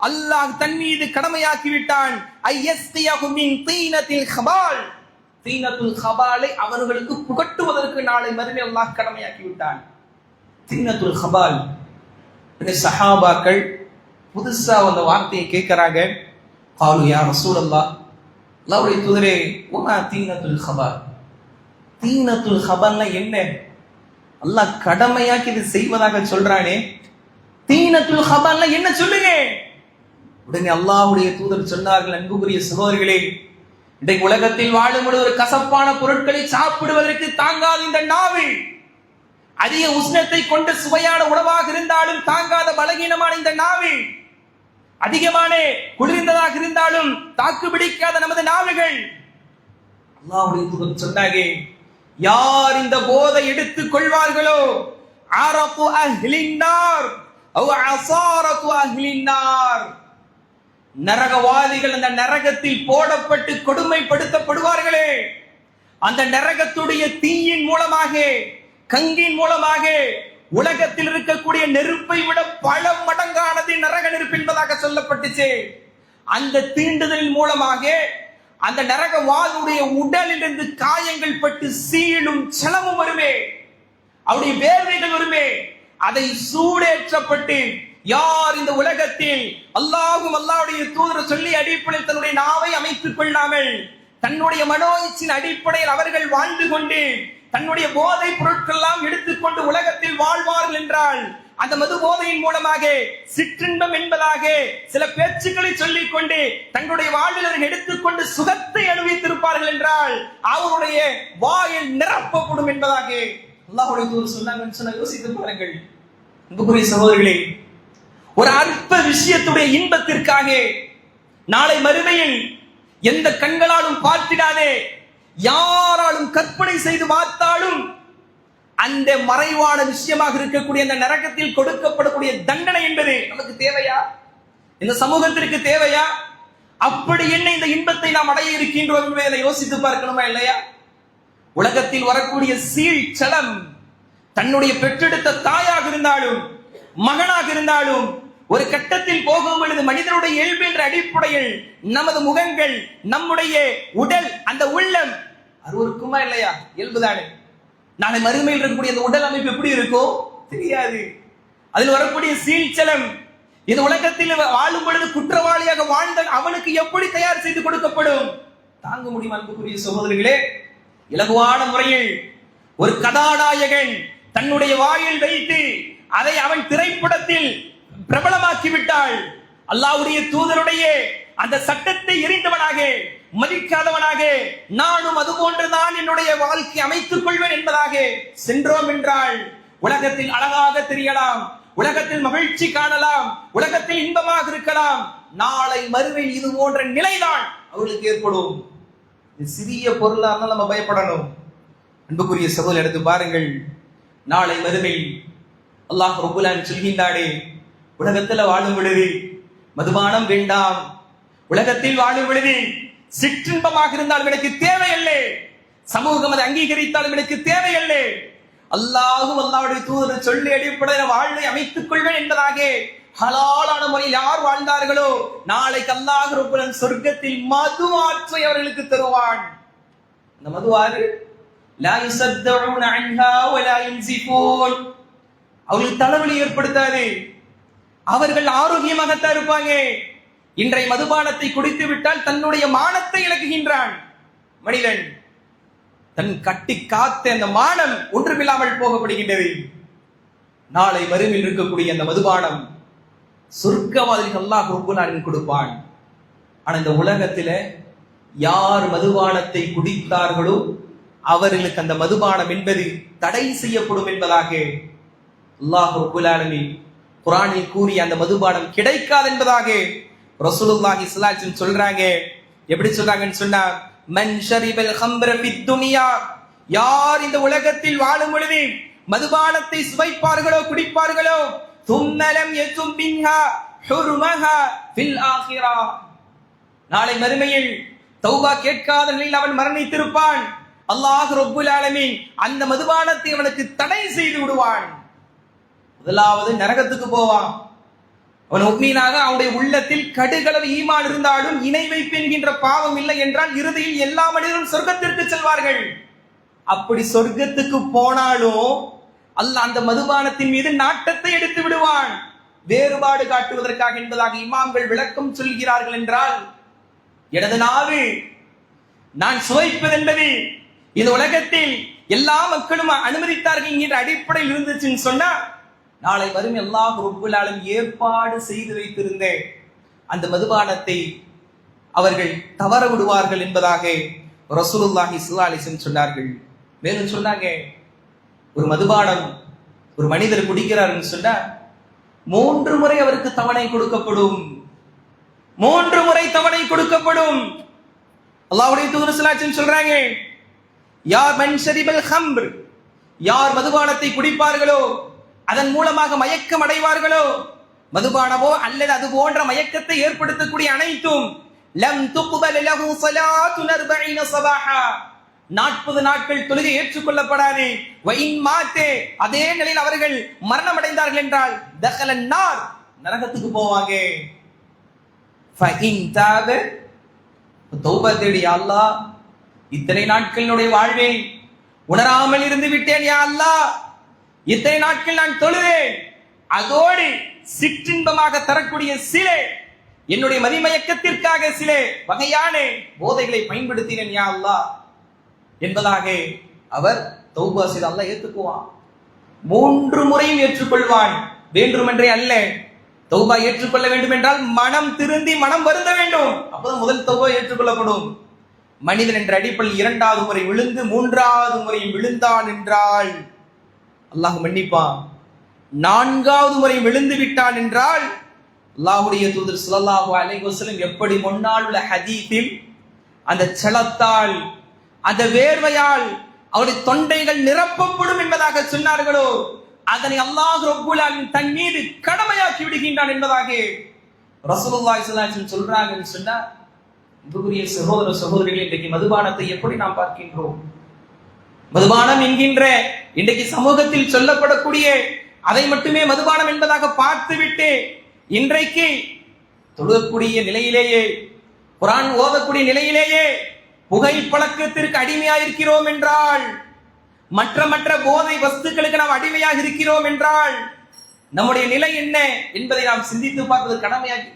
அல்லாஹ் தன் மீது கடமையாக்கி விட்டான். ஐயஸ்தியஹு மின் தீனத்தில் ஹபால், தீனத்துல் ஹபாலை அவர்களுக்கு புகட்டுவதற்கு நாளை மறுமை அல்லாஹ் கடமையாக்கி விட்டான். தீனத்துல் ஹபால். சஹாபாக்கள் புதுசா அந்த வார்த்தையை கேட்கிறாங்க. காலு யா ரசூலல்லாஹ், அல்லாஹ்வுடைய தூதரே, வமா தீனத்துல் ஹபால், தீனத்துல் ஹபால்னா என்ன? அல்லாஹ் கடமையாக்கி இது செய்வதாக சொல்றானே, தீனத்துல் ஹபால்னா என்ன சொல்லுங்க? உடனே அல்லாஹ்வுடைய தூதர் சொன்னார்கள், அன்புக்குரிய சகோதரர்களே, இன்றைக்கு உலகத்தில் வாழும் ஒரு கசப்பான பொருட்களை சாப்பிடுவதற்கு தாங்காத இந்த நாவு, அதிக உஷ்ணத்தை கொண்ட சுவையான உணவாக இருந்தாலும் தாங்காத பலகீனமான இந்த நாவு, அதிகமான குளிர்ந்ததாக இருந்தாலும் தாக்கு பிடிக்காத நமது நாவுகள், அல்லாஹ்வுடைய தூதர் சொன்னாங்க, யார் இந்த போதை எடுத்துக் கொள்வார்களோ, அரகு அஹ்லின் நார் அவ் அஸாரது அஹ்லின் நார், நரகவாதிகள் அந்த நரகத்தில் போடப்பட்டு கொடுமைப்படுத்தப்படுவார்களே, அந்த நரகத்துடைய தீயின் மூலமாக, கங்கின் மூலமாக உலகத்தில் இருக்கக்கூடிய நெருப்பை விட பல மடங்கானது நரக நெருப்பு என்பதாக சொல்லப்பட்டுச்சு. அந்த தீண்டுதலின் மூலமாக அந்த நரகவாதியுடைய உடலில் இருந்து காயங்கள் பட்டு சீலும் சலமும் வருமே, அவருடைய வேர்வைகள் வருமே, அதை சூடேற்றப்பட்டு யார் இந்த உலகத்தில் அல்லாஹ்வும் அல்லாஹ்வுடைய தூதர் சொல்லி அடிப்படையில் தன்னுடைய நாவை அமைத்துக் கொள்ளாமல் தன்னுடைய மனோயிச்சின் அடிப்படையில் அவர்கள் வாழ்ந்து கொண்டு தன்னுடைய போதை பொருட்கள் எல்லாம் எடுத்துக்கொண்டு உலகத்தில் வாழ்வார்கள் என்றால், அந்த மது போதையின் மூலமாக சிற்றின்பம் என்பதாக சில பேச்சுக்களை சொல்லிக் கொண்டு தங்களுடைய வாழ்வில் எடுத்துக்கொண்டு சுகத்தை அனுபவித்திருப்பார்கள் என்றால் அவருடைய வாயில் நிரப்பப்படும் என்பதாக அல்லாஹ்வுடைய தூதர் சொன்னாங்கன்னு சொன்ன யோசித்து பாருங்கள். அன்புக்குரிய சகோதரர்களே, ஒரு அற்ப விஷயத்துடைய இன்பத்திற்காக நாளை மறுமையில் எந்த கண்களாலும் பார்த்திடாதே, யாராலும் கற்பனை செய்து பார்த்தாலும் அந்த மறைவான விஷயமாக இருக்கக்கூடிய அந்த நரகத்தில் கொடுக்கப்படக்கூடிய தண்டனை என்பது நமக்கு தேவையா? இந்த சமூகத்திற்கு தேவையா? அப்படி என்ன இந்த இன்பத்தை நாம் அடைய இருக்கின்றோம் என்பதை யோசித்து பார்க்கணுமா இல்லையா? உலகத்தில் வரக்கூடிய சீழ்ச்சலம் தன்னுடைய பெற்றெடுத்த தாயாக இருந்தாலும் மகனாக இருந்தாலும் ஒரு கட்டத்தில் போகும் பொழுது மனிதனுடைய இயல்பு என்ற அடிப்படையில் நமது முகங்கள், நம்முடைய உடல், அந்த உள்ளம் அருவருக்குமா இல்லையா? இயல்புதானே. நாளை மறுமையில் இருக்கக்கூடிய அந்த உடல் அமைப்பு எப்படி இருக்கும் தெரியாது. அதில் வரக்கூடிய சீழ்ச்சலம் இந்த உலகத்தில் வாழும் பொழுது குற்றவாளியாக வாழ்ந்த அவனுக்கு எப்படி தயார் செய்து கொடுக்கப்படும்? தாங்க முடியும் அன்புக்குரிய சகோதரர்களே. இலகுவான முறையில் ஒரு கதாநாயகன் தன்னுடைய வாயில் வைத்து அதை அவன் திரைப்படத்தில் பிரபலமாக்கி விட்டால் அல்லாஹ்வுடைய தூதருடைய அந்த சட்டத்தை எரிந்தவனாக, மதிக்காதவனாக, நானும் அது போன்றுதான் என்னுடைய வாழ்க்கை அமைத்துக் கொள்வேன் என்பதாக சென்றோம் என்றால் உலகத்தில் அழகாக தெரியலாம், உலகத்தில் மகிழ்ச்சி காணலாம், உலகத்தில் இன்பமாக இருக்கலாம். நாளை மறுமையில் இது போன்ற நிலைதான் அவர்களுக்கு ஏற்படும். சிறிய பொருளாக நம்ம பயப்படணும். அன்புக்குரிய சகோதரர், எடுத்து பாருங்கள். நாளை மறுமையில் அல்லாஹ் ரப்பல் ஆலமீன் சொல்கின்றானே, உலகத்தில் வாழும் பொழுது மதுபானம் வேண்டாம், உலகத்தில் வாழும் பொழுது சிற்றின்பமாக இருந்தாலும் எனக்கு தேவையில்லை, சமூகம் அதை அங்கீகரித்தாலும் எனக்கு தேவையில்லை, அல்லாஹும் அல்லாஹ்வுடைய தூதர் சொல்லி அடிப்படையில் வாழ்வை அமைத்துக் கொள்வேன் என்பதாக ஹலாலான முறையில் யார் வாழ்ந்தார்களோ நாளைக்கு அல்லாஹ் ரப்பல் ஆலமீன் சொர்க்கத்தில் மது ஆற்றை அவர்களுக்கு தருவான். அந்த மதுவாறு லா யுஸத்தஊன அன்ஹா வலா யுன்ஸிஃபூன், அவர்களுக்கு தலைவலி ஏற்படுத்தாது, அவர்கள் ஆரோக்கியமாகத்தான் இருப்பாங்க. இன்றைய மதுபானத்தை குடித்து விட்டால் தன்னுடைய மானத்தை இழக்குகின்றான் மனிதன். தன் கட்டி காத்த அந்த மானம் ஒன்றுமில்லாமல் போகப்படுகின்றது. நாளை மறுமையில் இருக்கக்கூடிய அந்த மதுபானம் சொர்க்கவாதிக்கு அல்லாஹ் ரப்பல் ஆலமீன் கொடுப்பான். ஆனா இந்த உலகத்தில யார் மதுபானத்தை குடித்தார்களோ அவர்களுக்கு அந்த மதுபானம் என்பது தடை செய்யப்படும் என்பதாக அல்லாஹ் ரப்பல் ஆலமீன் குர்ஆனில் கூறிய அந்த மதுபானம் கிடைக்காது என்பதாக ரசூலுல்லாஹி ஸல்லல்லாஹு அலைஹி வஸல்லம் சொல்றாங்க. எப்படி சொல்றாங்கன்னு சொன்னா, மன் ஷரிபல் ஹம்ர ஃபித் துன்யா, யார் இந்த உலகத்தில் வாழும் பொழுது மதுபானத்தை சுவைப்பார்களோ குடிப்பார்களோ, தும்மலம் யதும் மின்ஹா ஹுர்மஹா ஃபில் ஆখিরা, நாளை மறுமையில் தௌபா கேட்காத நிலையில் அவன் மரணித்திருப்பான். அல்லாஹ் ரப்பல் ஆலமீன் அந்த மதுபானத்தை அவனுக்கு தடை செய்து விடுவான். முதலாவது நரகத்துக்கு போவான். அவன் முஃமினாக அவனுடைய உள்ளத்தில் கடுகளவு ஈமான் இருந்தாலும் இணை வைப்பு என்கின்ற பாவம் இல்லை என்றால் இறுதியில் எல்லா மனிதரும் சொர்க்கத்திற்கு செல்வார்கள். அப்படி சொர்க்கத்துக்கு போனாலும் அல்லாஹ் அந்த மதுபானத்தின் மீது நாட்டத்தை எடுத்து விடுவான். வேறுபாடு காட்டுவதற்காக என்பதாக இமாம்கள் விளக்கம் சொல்கிறார்கள். என்றால் எனது நாவு நான் சுவைப்பது என்பது இந்த உலகத்தில் எல்லா மக்களும் அனுமதித்தார்கள் என்கின்ற அடிப்படையில் இருந்துச்சுன்னு சொன்னா, நாளை வரும் அல்லாஹ் ரப்பல் ஆலமீன் ஏற்பாடு செய்து வைத்திருந்த அந்த மதுபானத்தை அவர்கள் தவற விடுவார்கள் என்பதாக ரசூலுல்லாஹி ஸல்லல்லாஹு அலைஹி வஸல்லம் சொன்னார்கள். மேலும் சொன்னாங்க, ஒரு மதுபானம் ஒரு மனிதர் குடிக்கிறார்னு சொன்னா 3 முறை அவருக்கு தவணை கொடுக்கப்படும். 3 முறை தவணை கொடுக்கப்படும். அல்லாஹ்வுடைய தூதர் ஸல்லல்லாஹு அலைஹி வஸல்லம் சொல்றாங்க, யா மன் ஷரிபல் ஹம்ர், யார் மதுபானத்தை குடிப்பார்களோ அதன் மூலமாக மயக்கம் அடைவார்களோ, மதுபானமோ அல்லது அது போன்ற மயக்கத்தை ஏற்படுத்தக்கூடிய அனைத்தும் லம் துக்பல் லஹு ஸலாத்துன் 40 ஸபாஹா, 40 நாட்கள் தொழுகை ஏற்றுக்கொள்ளப்படாது. வ இன் மாத்தே, அதே நிலையில் அவர்கள் மரணம் அடைந்தார்கள் என்றால் தகலன் நார், நரகத்துக்கு போவாங்க. ஃப இன் தாப, தௌபா தேடி, யா அல்லாஹ் இத்தனை நாட்களினுடைய வாழ்வை உணராமல் இருந்து விட்டேன், யா அல்லாஹ் இத்தனை நாட்கள் நான் தொழுதேன், அதோடு சிற்றின்பமாக தரக்கூடிய சில என்னுடைய மதிமயக்கத்திற்காக சில வகையான போதைகளை பயன்படுத்தினேன் யா அல்லாஹ் என்பதாக அவர் தௌபா செய்து அல்லாஹ் ஏற்றுக்குவான். 3 முறையும் ஏற்றுக்கொள்வான். வேண்டுமென்றே அல்ல. தௌபா ஏற்றுக்கொள்ள வேண்டும் என்றால் மனம் திருந்தி மனம் வருந்த வேண்டும். அப்பதான் முதல் தௌபா ஏற்றுக்கொள்ளப்படும். மனிதன் என்ற அடிப்படையில் 2வது முறை விழுந்து 3வது முறை விழுந்தான் என்றால் அல்லாஹ் மன்னிப்பான். 4வது முறை விழுந்து விட்டான் என்றால் அல்லாஹ்வுடைய தூதர் ஸல்லல்லாஹு அலைஹி வஸல்லம் எப்படி முன்னால் உள்ள ஹதீஸில் அந்த சலத்தால் அந்த வேர்வையால் அவருடைய தொண்டைகள் நிரப்பப்படும் என்பதாக சொன்னார்களோ, அதனை அல்லாஹ் ரப்பல் ஆலமீன் தன் மீது கடமையாக்கி விடுகின்றான் என்பதாக ரசூலுல்லாஹி ஸல்லல்லாஹு அலைஹி வஸல்லம் சொல்றாங்கன்னு சொன்னா, அன்புக்குரிய சகோதர சகோதரிகளே, இன்றைக்கு மதுபானத்தை எப்படி நாம் பார்க்கின்றோம்? மதுபானம் என்கின்ற இன்றைக்கு சமூகத்தில் சொல்லப்படக்கூடிய அதை மட்டுமே மதுபானம் என்பதாக பார்த்துவிட்டு இன்றைக்கு தொழக்கூடிய நிலையிலேயே, குர்ஆன் ஓதக்கூடிய நிலையிலேயே புகை பழக்கத்திற்கு அடிமையாக இருக்கிறோம் என்றால், மற்ற போதை வஸ்துக்களுக்கு நாம் அடிமையாக இருக்கிறோம் என்றால் நம்முடைய நிலை என்ன என்பதை நாம் சிந்தித்து பார்ப்பது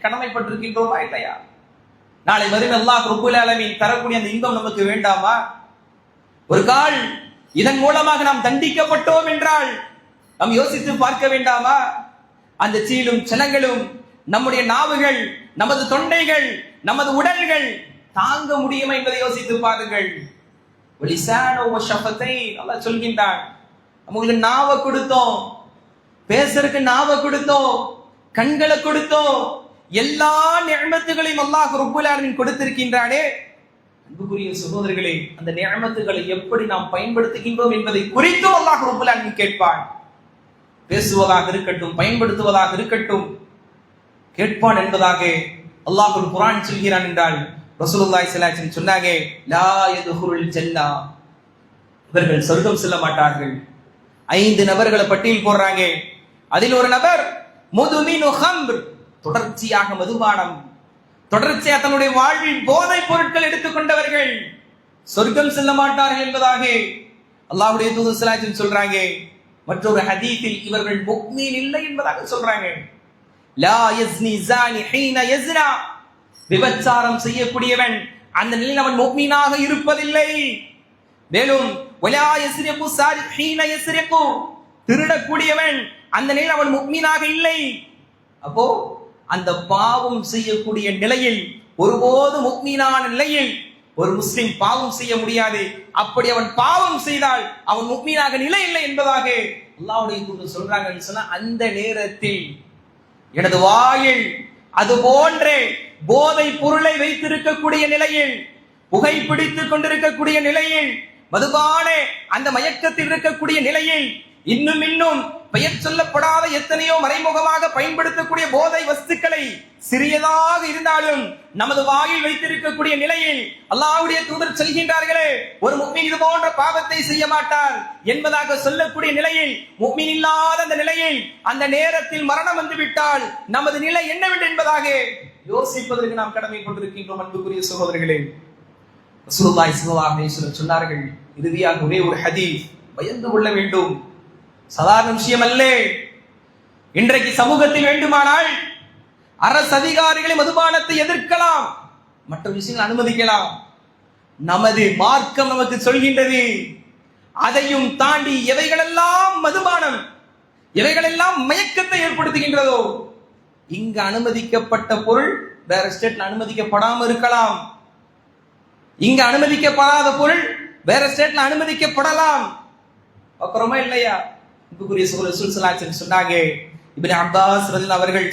கடமைப்பட்டிருக்கின்றோமா இல்லையா? நாளை வரும் அல்லாஹ் ரப்பல் ஆலமீன் தரக்கூடிய அந்த இன்பம் நமக்கு வேண்டாமா? ஒரு கால் இதன் மூலமாக நாம் தண்டிக்கப்பட்டோம் என்றால் நாம் யோசித்து பார்க்க வேண்டாமா? அந்த சீலும் சலங்களும் நம்முடைய நாவுகள், நமது தொண்டைகள், நமது உடல்கள் தாங்க முடியுமா என்பதை யோசித்து பாருங்கள். அல்லாஹ் சொல்கின்றான், உங்களுக்கு நாவை கொடுத்தோம், பேசுறதுக்கு நாவை கொடுத்தோம், கண்களை கொடுத்தோம், எல்லா நிஅமத்துகளையும் அல்லாஹ் ரப்பல் ஆலமீன் கொடுத்திருக்கின்றானே. அன்புக்குரிய சகோதரர்களே, அந்த நிஅமத்துகளை எப்படி நாம் பயன்படுத்துகின்றோம் என்பதை குறித்தும் அல்லாஹ் ரப்பல் ஆலமீன் கேட்பான். பேசுவதாக இருக்கட்டும், பயன்படுத்துவதாக இருக்கட்டும், கேட்பான் என்பதாக அல்லாஹ் குர்ஆன் சொல்கிறான் என்றால், ரசூலுல்லாஹி ஸல்லல்லாஹு அலைஹி வஸல்லம் சொன்னாங்க, லா யதுகுல் ஜன்னா, இவர்கள் சொர்க்கம் செல்ல மாட்டார்கள். 5 நபர்களை பட்டியல் போடுறாங்க. அதில் ஒரு நபர் முதுமினு ஹம்ர், தொடர்ச்சியாக மதுபானம், தொடர்ச்சியாக தன்னுடைய வாழ்வில் போதைப் பொருட்கள் எடுத்துக்கொண்டவர்கள் சொர்க்கம் செல்ல மாட்டார்கள் என்பதாக அல்லாஹ்வுடைய தூதர் ஸல்லல்லாஹு அலைஹி வஸல்லம் சொல்றாங்க. மற்றொரு ஹதீஸில் இவர்கள் முஃமின் இல்லை என்பதாக சொல்றாங்க. லா யஸ்னி ஸானி ஹீன யஸ்னா, விபச்சாரம் செய்யக்கூடியவன் அந்த நிலையில் அவன் முஃமினாக இருப்பதில்லை. மேலும் வலா யஸ்ரிகு ஸாரிக் ஹீன யஸ்ரிகு, திருடக்கூடியவன் அந்த நிலையில் அவன் முஃமினாக இல்லை. அப்போ அந்த பாவம் செய்யக்கூடிய நிலையில், ஒருபோது முஃமினான நிலையில் ஒரு முஸ்லிம் பாவம் செய்ய முடியாது. அப்படி அவன் பாவம் செய்தால் அவன் முஃமினாக நிலை இல்லை என்பதாக அல்லாஹ்வுடைய தூதர் சொல்றாங்கன்னு சொன்னா, அந்த நேரத்தில் எனது வாயில் அது போன்ற போதை பொருளை வைத்திருக்கக்கூடிய நிலையில், புகை பிடித்துக் கொண்டிருக்கக்கூடிய நிலையில், மதுபான அந்த மயக்கத்தில் இருக்கக்கூடிய நிலையில், இன்னும் பெயர் சொல்லப்படாத எத்தனையோ மறைமுகமாக பயன்படுத்தக்கூடிய போதை வஸ்துக்களை சிறியதாக இருந்தாலும் நமது வாயில் வைத்திருக்கக்கூடிய நிலையில் அல்லாஹ்வுடைய தூதர் சொல்கின்றார்களே, ஒரு முஃமின் இது போன்ற பாவத்தை செய்ய மாட்டார் என்பதாக சொல்லக்கூடிய நிலையில், முஃமின் இல்லாத அந்த நிலையில் அந்த நேரத்தில் மரணம் வந்துவிட்டால் நமது நிலை என்னவென்று என்பதாக யோசிப்பதற்கு நாம் கடமைப்பட்டிருக்கின்றோம். அன்புக்குரிய சகோதரர்களே, ரசூலுல்லாஹி ஸல்லல்லாஹு அலைஹி வஸல்லம் சொன்னார்கள், இறுதியாக ஒரே ஒரு ஹதீஸ், பயந்து கொள்ள வேண்டும், சாதாரண விஷயம் அல்ல. இன்றைக்கு சமூகத்தில் வேண்டுமானால் அரசு அதிகாரிகளை மதுபானத்தை எதிர்க்கலாம், மற்ற விஷயங்களை அனுமதிக்கலாம். நமது மார்க்கம் நமக்கு சொல்கின்றது, அதையும் தாண்டி எவைகளெல்லாம் மதுபானம், எவைகளெல்லாம் மயக்கத்தை ஏற்படுத்துகின்றதோ, இங்கு அனுமதிக்கப்பட்ட பொருள் வேற ஸ்டேட்ல அனுமதிக்கப்படாமல் இருக்கலாம், இங்கு அனுமதிக்கப்படாத பொருள் வேற ஸ்டேட்ல அனுமதிக்கப்படலாம். அப்புறமா இல்லையா? இதுக்குரிய ரசூல் ஸல்லல்லாஹு அலைஹி வஸல்லம் சொன்னாங்க, இப்னு அப்பாஸ் ரலியல்லாஹு அவர்கள்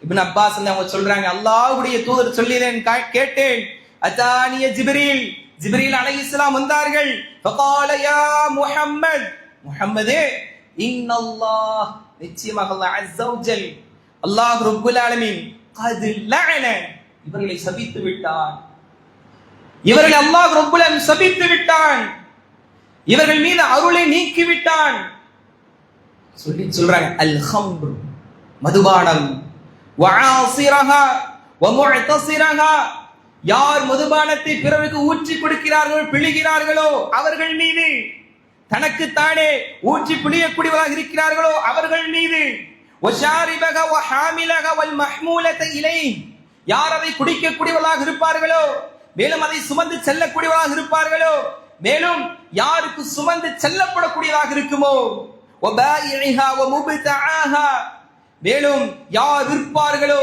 இப்னு அப்பாஸ் அவங்க சொல்றாங்க, அல்லாஹ்வுடைய தூதர் சொல்லியதை கேட்டேன். அதானிய ஜிப்ரீல், ஜிப்ரீல் அலைஹிஸ்ஸலாம் வந்தார்கள். ஃபகால யா முஹம்மத், முஹம்மதே, இன்னல்லாஹ், நிச்சயமாக அல்லாஹ் அஸ்ஸ வஜல், அல்லாஹ் ரப்பல் ஆலமீன், கத் லஅன, இவர்களை சபித்து விட்டான், இவர்களை அல்லாஹ் ரப்பல் ஆலமீன் சபித்து விட்டான், இவர்கள் மீது அருளை நீக்கி விட்டான் சொல்றாங்க. அல் ஹம்ர், மதுபானம், வஆசிரஹா வமுஅதசிரஹா, யார் மதுபானத்தை பிறருக்கு ஊற்றி கொடுக்கிறார்களோ, பிழிகிறார்களோ அவர்கள் மீது, தனக்கு தானே ஊற்றி பிழியக்கூடியவர்களாக இருக்கிறார்களோ அவர்கள் மீது, வஷாரிபஹா வஹாமிலஹா வல் மஹ்மூலத இலை, யார் அதை குடிக்கக்கூடியவர்களாக இருப்பார்களோ, மேலும் அதை சுமந்து செல்லக்கூடியவர்களாக இருப்பார்களோ, மேலும் யாருக்கு சுமந்து செல்லப்படக்கூடியதாக இருக்குமோ, வபாயிஹா வமுப்தஆஹா, மேலும் யார் விற்பார்களோ,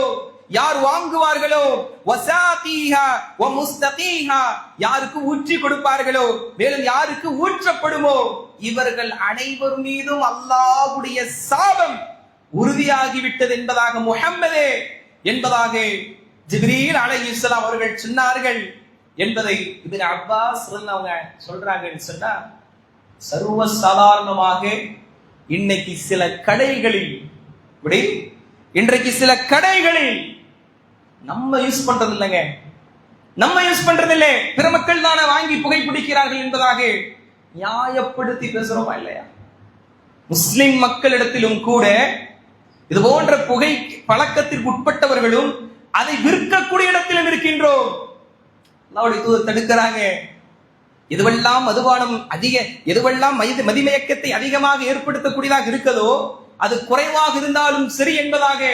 யார் வாங்குவார்களோ, வசாகீஹா வமுஸ்தகீஹா, யாருக்கு ஊற்றி கொடுப்பார்களோ, மேலும் யாருக்கு ஊற்றப்படுமோ, இவர்கள் அனைவர் மீதும் அல்லாஹ்வுடைய சாபம் உறுதியாகிவிட்டது என்பதாக முஹம்மதே என்பதாக ஜிப்ரீல் அலைஹிஸ்ஸலாம் அவர்கள் சொன்னார்கள் என்பதை இப்னு அப்பாஸ் அவங்க சொல்றாங்கன்னு சொன்னா, சர்வ சாதாரணமாக இன்னைக்கு சில கடைகளில் இன்றைக்கு சில கடைகளில் நம்ம யூஸ் பண்றது இல்லைங்க, நம்ம யூஸ் பண்றதில்லை, பிற மக்கள் தானே வாங்கி புகைப்பிடிக்கிறார்கள் என்பதாக நியாயப்படுத்தி பேசுறோமா இல்லையா? முஸ்லிம் மக்களிடத்திலும் கூட இது போன்ற புகை பழக்கத்திற்கு உட்பட்டவர்களும் அதை விற்கக்கூடிய இடத்திலும் இருக்கின்றோம். அல்லாஹ்வுடைய தூதர் தடுக்கிறாங்க. எதுவெல்லாம் மதுபானம் எதுவெல்லாம் மதிமயக்கத்தை அதிகமாக ஏற்படுத்தக்கூடியதாக இருக்கதோ அது குறைவாக இருந்தாலும் சரி என்பதாக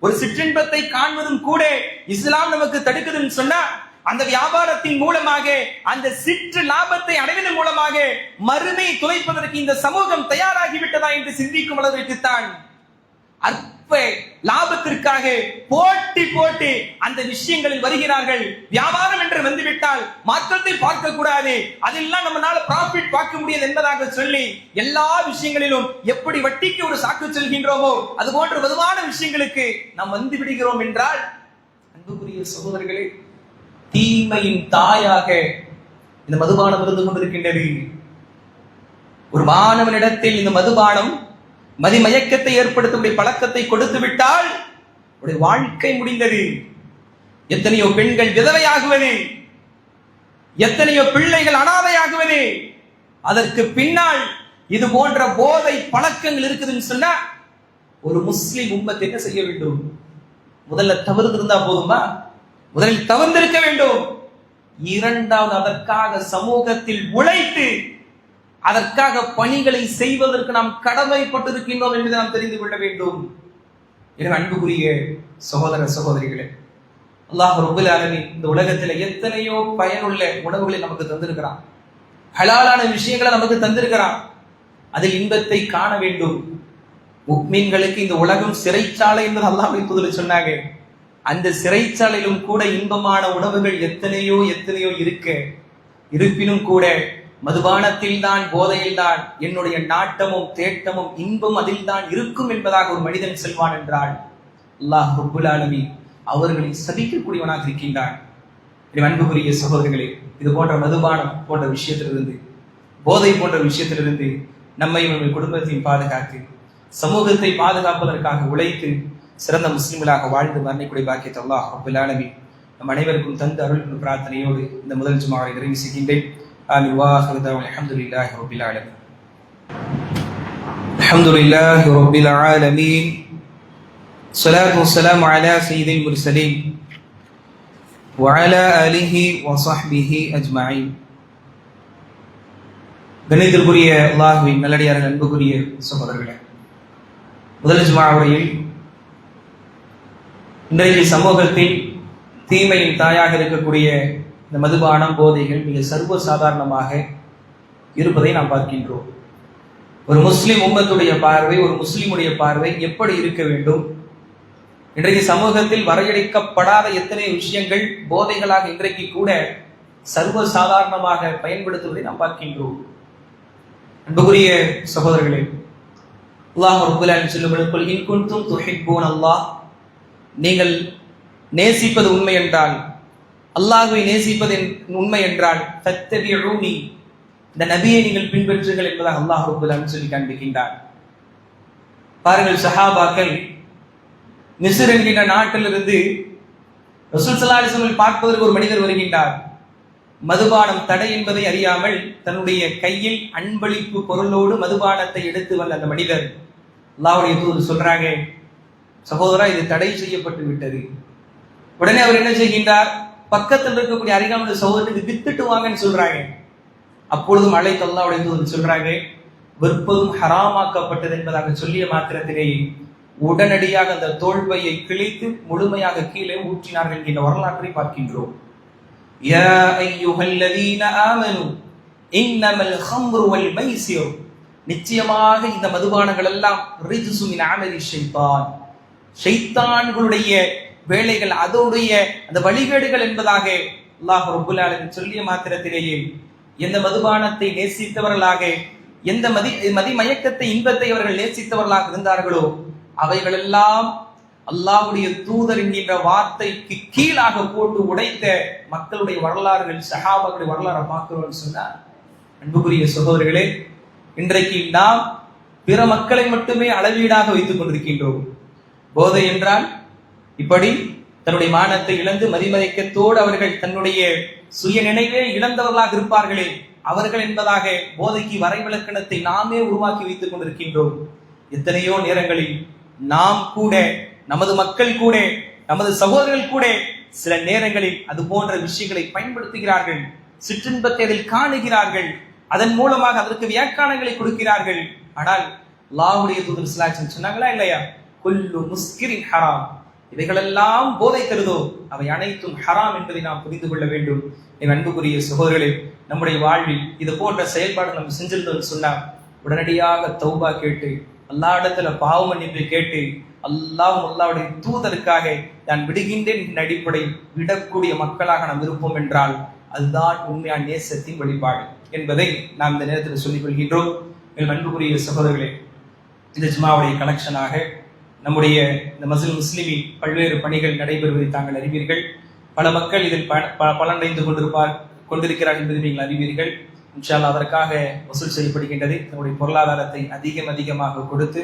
ஒரு சிற்றின்பத்தை காண்பதும் கூட இஸ்லாம் நமக்கு தடுக்குதுன்னு சொன்னா, அந்த வியாபாரத்தின் மூலமாக அந்த சிற்று லாபத்தை அடைவதன் மூலமாக மறுமை துளைப்பதற்கு இந்த சமூகம் தயாராகிவிட்டதா என்று சிந்திக்கும் அளவிற்குத்தான் அற்ப லாபத்திற்காக போட்டி போட்டு அந்த விஷயங்களில் வருகிறார்கள். வியாபாரம் என்று வந்துவிட்டால் மாற்றத்தை பார்க்க கூடாது, அதெல்லாம் நம்மளால ப்ராஃபிட் பார்க்க முடியாது என்பதாக சொல்லி எல்லா விஷயங்களிலும் எப்படி வட்டிக்கு ஒரு சாக்கு சொல்கின்றோமோ அது போன்ற பொதுவான விஷயங்களுக்கு நாம் வந்து விடுகிறோம் என்றால், அன்புக்குரிய சகோதரர்களே, தீமையின் தாயாக இந்த மதுபானம் இருந்து கொண்டிருக்கின்றது. ஒரு மாணவனிடத்தில் இந்த மதுபானம் மதிமயக்கத்தை ஏற்படுத்தக்கூடிய பழக்கத்தை கொடுத்து விட்டால் வாழ்க்கை முடிந்தது. எத்தனையோ பெண்கள் விதவையாகுவது, எத்தனையோ பிள்ளைகள் அனாதையாகுவது, அதற்கு பின்னால் இது போன்ற போதை பழக்கங்கள் இருக்குதுன்னு சொன்னா ஒரு முஸ்லிம் உம்மத் என்ன செய்ய வேண்டும்? முதல்ல தவறு இருந்தா போதுமா? முதலில் தவறிருக்க வேண்டும். இரண்டாவது அதற்காக சமூகத்தில் உழைத்து அதற்காக பணிகளை செய்வதற்கு நாம் கடமைப்பட்டிருக்கின்றோம் என்பதை நாம் தெரிந்து கொள்ள வேண்டும். எனவே அன்புக்குரிய சகோதர சகோதரிகளே, அல்லாஹ் ரப்பல் ஆலமீன் இந்த உலகத்தில் எத்தனையோ பயனுள்ள உணவுகளை நமக்கு தந்திருக்கிறான், ஹலாலான விஷயங்களை நமக்கு தந்திருக்கிறான். அதில் இன்பத்தை காண வேண்டும். முஃமின்களுக்கு இந்த உலகம் சிறைச்சாலை என்று அல்லாஹ்வுடைய தூதர் சொன்னாங்க. அந்த சிறைச்சாலையிலும் கூட இன்பமான உணவுகள் எத்தனையோ இருப்பினும் கூட மதுபானத்தில் தான், போதையில் தான் என்னுடைய நாட்டமும் தேட்டமும் இன்பம் அதில் தான் இருக்கும் என்பதாக ஒரு மனிதன் செல்வான் என்றால், அல்லாஹ் ரப்பல் ஆலமீன் அவர்களை சபிக்கக்கூடியவனாக இருக்கின்றான். அன்புக்குரிய சகோதரர்களே, இது போன்ற மதுபானம் போன்ற விஷயத்திலிருந்து, போதை போன்ற விஷயத்திலிருந்து நம்மையும் நம்முடைய குடும்பத்தையும் பாதுகாத்து சமூகத்தை பாதுகாப்பதற்காக உழைத்து சிறந்த முஸ்லிம்களாக வாழ்ந்து மரணிக்கூடிய பாக்கியத்தை அல்லாஹ் ரப்பல் ஆலமீன் நம் அனைவருக்கும் தந்து அருள் பிரார்த்தனையோடு இந்த முதல் ஜுமாவை நிறைவு செய்கின்றேன். آمين وآخر دعوانا الحمد لله رب العالمين. الحمد لله رب العالمين. الصلاة والسلام على سيد المرسلين وعلى آله وصحبه أجمعين. கணிதத்திற்குரிய அல்லாஹ்வின் நல்லடியார்கள், அன்புக்குரிய சகோதரர்களே, முதல் ஜுமா உரையில் இன்றைக்கு சமூகத்தில் தீமையின் தாயாக இருக்கக்கூடிய இந்த மதுபானம், போதைகள் மிக சர்வ சாதாரணமாக இருப்பதை நாம் பார்க்கின்றோம். ஒரு முஸ்லிம் உம்மத்துடைய பார்வை, ஒரு முஸ்லிமுடைய பார்வை எப்படி இருக்க வேண்டும்? இன்றைக்கு சமூகத்தில் வரையறுக்கப்படாத எத்தனை விஷயங்கள் போதைகளாக இன்றைக்கு கூட சர்வ சாதாரணமாக பயன்படுத்துவதை நாம் பார்க்கின்றோம். அன்புக்குரிய சகோதரர்களே, அல்லாஹ் ரப்பல் ஆலமீன் சொல்லும்போது, இன் குன்தும் துஹிப்பூன அல்லாஹ், நீங்கள் நேசிப்பது உண்மை என்றால், அல்லாஹ்வை நேசிப்பது உண்மை என்றால், ஃபத்தபிஊனி, இந்த நபியை நீங்கள் பின்பற்றுங்கள் என்பதாக அல்லாஹ் ரப்பல் ஆலமீன் சொல்லி காண்பிக்கின்றார். பாருங்கள், சஹாபாக்கள் மிஸ்ர் என்கின்ற நாட்டிலிருந்து ரசூல் ஸல்லல்லாஹு அலைஹி வஸல்லம் பார்ப்பதற்கு ஒரு மனிதர் வருகின்றார். மதுபானம் தடை என்பதை அறியாமல் தன்னுடைய கையில் அன்பளிப்பு பொருளோடு மதுபானத்தை எடுத்து வந்த அந்த மனிதர், அல்லாஹ்வுடைய தூதர் சொல்றாங்க, சகோதரா, இது தடை செய்யப்பட்டு விட்டது. உடனே அவர் என்ன செய்கின்றார்? பக்கத்தில் இருக்கக்கூடிய அருகாமையில் சகோதரனுக்கு வித்துட்டு வாங்கன்னு சொல்றாங்க. அப்பொழுதும் அழைத்து அல்லாஹ்வுடைய தூதர் சொல்றாங்க, விற்பதும் ஹராமாக்கப்பட்டது என்பதாக சொல்லிய மாத்திரத்திலேயே உடனடியாக அந்த தோல்பையை கிழித்து முழுமையாக கீழே ஊற்றினார்கள் என்கின்ற வரலாற்றை பார்க்கின்றோம். யா அய்யுஹல்லதீன ஆமனு இன்னமல் ஹம்ரு வல் மைசிர், நிச்சயமாக இந்த மதுபானங்கள் எல்லாம் ரிஜ்சு மின் அமலி ஷைத்தான், ஷைத்தான்களுடைய வேலைகள், அதோடைய அந்த வழிகேடுகள் என்பதாக அல்லாஹ் ரப்பல் ஆலமீன் சொல்லிய மாத்திரத்திலேயே எந்த மதுபானத்தை நேசித்தவர்களாக, எந்த மதிமயக்கத்தை இன்பத்தை அவர்கள் நேசித்தவர்களாக இருந்தார்களோ அவைகளெல்லாம் அல்லாஹ்வுடைய தூதர் என்கின்ற வார்த்தைக்கு கீழாக போட்டு உடைத்த மக்களுடைய வரலாறுகள், சஹாபாக்களுடைய வரலாறு பார்க்கிறோம் சொன்னார். அன்புக்குரிய சகோதரர்களே, இன்றைக்கு நாம் பிற மக்களை மட்டுமே அளவீடாக வைத்துக் கொண்டிருக்கின்றோம். போதை என்றால் இப்படி தன்னுடைய மானத்தை இழந்து மதிமதிக்கத்தோடு அவர்கள் தன்னுடைய சுய நினைவே இழந்தவர்களாக இருப்பார்களே, அவர்கள் என்பதாக போதைக்கு வரைவிலக்கணத்தை நாமே உருவாக்கி வைத்துக் கொண்டிருக்கின்றோம். எத்தனையோ நேரங்களில் நாம் கூட, நமது மக்கள் கூட, நமது சகோதரர்கள் கூட சில நேரங்களில் அது போன்ற விஷயங்களை பயன்படுத்துகிறார்கள். சிற்றின்பத்தை அதில் காணுகிறார்கள். அதன் மூலமாக அதற்கு வியாக்கியானங்களை கொடுக்கிறார்கள். ஆனால் அல்லாஹ்வுடைய தூதர் ஸல்லல்லாஹு அலைஹி வஸல்லம் சொன்னாங்களா இல்லையா? குல்லு முஸ்கிரின் ஹராம். இவைகளெல்லாம் போதை தருதோ அவை அனைத்தும் ஹராம் என்பதை நாம் புரிந்து கொள்ள வேண்டும். என் அன்புக்குரிய சகோதரர்களே, நம்முடைய வாழ்வில் இது போன்ற செயல்பாடு நம்ம செஞ்சிருந்தோம்னு சொன்னா உடனடியாக தௌபா கேட்டு அல்லாஹ்விடத்துல பாவ மன்னிப்பை கேட்டு அல்லாஹ்வுடைய தூதருக்காக நான் விடுகின்றேன் என்ற அடிப்படை விடக்கூடிய மக்களாக நாம் இருப்போம் என்றால் அதுதான் உண்மையான நேசத்தின் வழிபாடு என்பதை நாம் இந்த நேரத்தில் சொல்லிக் கொள்கின்றோம். என் அன்புக்குரிய சகோதரர்களே, இந்த ஜுமாவுடைய கலெக்ஷனாக நம்முடைய இந்த மஸ்ஜிதுல் முஸ்லிமின் பல்வேறு பணிகள் நடைபெறுவதை தாங்கள் அறிவீர்கள். பல மக்கள் இதில் பலனடைந்து கொண்டிருக்கிறார்கள் என்பதை நீங்கள் அறிவீர்கள். இன்ஷா அல்லாஹ் அதற்காக வசூல் செய்யப்படுகின்றது. நம்முடைய பொருளாதாரத்தை அதிகமாக கொடுத்து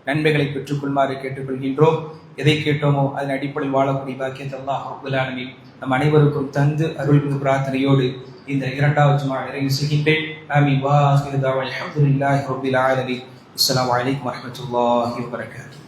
நன்மைகளை பெற்றுக்கொள்ளுமாறு கேட்டுக்கொள்கின்றோம். எதை கேட்டோமோ அதன் அடிப்படையில் வாழக்கூடிய பாக்கியத்தை அல்லாஹ் ரப்பல் ஆலமீன் நம் அனைவருக்கும் தந்து அருள்மிகு பிரார்த்தனையோடு இந்த இரண்டாவது ஜுமா நிறைவு செய்கின்றேன். ஆமீன். வா ஆகிரு தஅவானா அல்ஹம்துலில்லாஹி ரப்பில் ஆலமீன். அஸ்ஸலாமு அலைக்கும் வரஹ்மத்துல்லாஹி வபரகாத்துஹு.